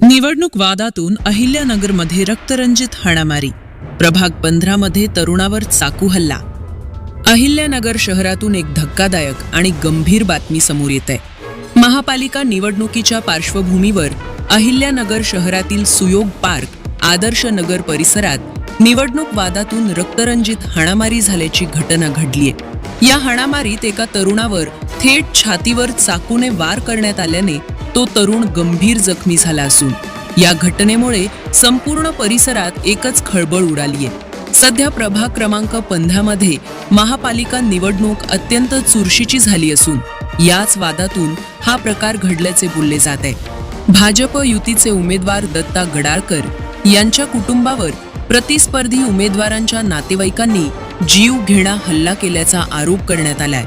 निवडणूक वादातून अहिल्यानगरमध्ये रक्तरंजित हाणामारी, प्रभाग 15 मध्ये तरुणावर चाकू हल्ला. अहिल्यानगर शहरातून एक धक्कादायक आणि गंभीर बातमी समोर येते. महापालिका निवडणुकीच्या पार्श्वभूमीवर अहिल्यानगर शहरातील सुयोग पार्क, आदर्श नगर परिसरात निवडणूक वादातून रक्तरंजित हाणामारी झाल्याची घटना घडलीय. या हाणामारीत एका तरुणावर थेट छातीवर चाकूने वार करण्यात आल्याने तो तरुण गंभीर जखमी झाला असून या घटनेमुळे संपूर्ण परिसरात एकच खळबळ उडालीय. सध्या प्रभाग क्रमांक 15 मध्ये महापालिका निवडणूक अत्यंत चुरशीची झाली असून याच वादातून हा प्रकार घडल्याचे बोलले जात आहे. भाजप युतीचे उमेदवार दत्ता गडाळकर यांच्या कुटुंबावर प्रतिस्पर्धी उमेदवारांच्या नातेवाईकांनी जीव घेणा हल्ला केल्याचा आरोप करण्यात आलाय.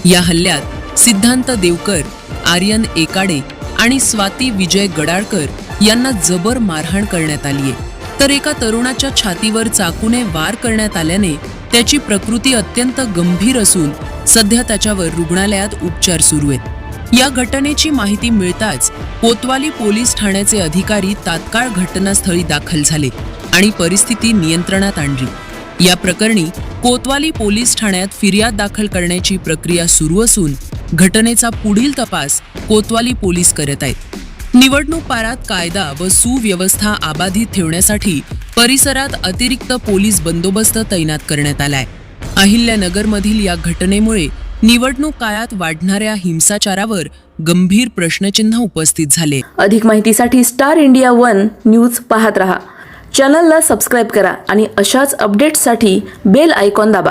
या हल्ल्यात सिद्धांत देवकर, आर्यन एकाडे आणि स्वाती विजय गडाळकर यांना जबर मारहाण करण्यात आलीय. तर एका तरुणाच्या छातीवर चाकूने वार करण्यात आल्याने त्याची प्रकृती अत्यंत गंभीर असून सध्या त्याच्यावर रुग्णालयात उपचार सुरू आहेत. या घटनेची माहिती मिळताच कोतवाली पोलीस ठाण्याचे अधिकारी तात्काळ घटनास्थळी दाखल झाले आणि परिस्थिती नियंत्रणात आणली. या प्रकरणी कोतवाली पोलीस ठाण्यात फिर्याद दाखल करण्याची प्रक्रिया सुरू असून घटनेचा पुढील तपास कोतवाली पोलीस करत आहेत. निवडणूक पारात कायदा व सुव्यवस्था अबाधित ठेवण्यासाठी परिसरात अतिरिक्त पोलीस बंदोबस्त तैनात करण्यात आलाय. अहिल्यानगरमधील या घटनेमुळे निवडणूक काळात वाढणाऱ्या हिंसाचारावर गंभीर प्रश्नचिन्ह उपस्थित झाले. अधिक माहितीसाठी स्टार इंडिया 1 न्यूज पाहत रहा. चॅनलला सबस्क्राईब करा आणि अशाच अपडेट्ससाठी बेल आयकॉन दाबा.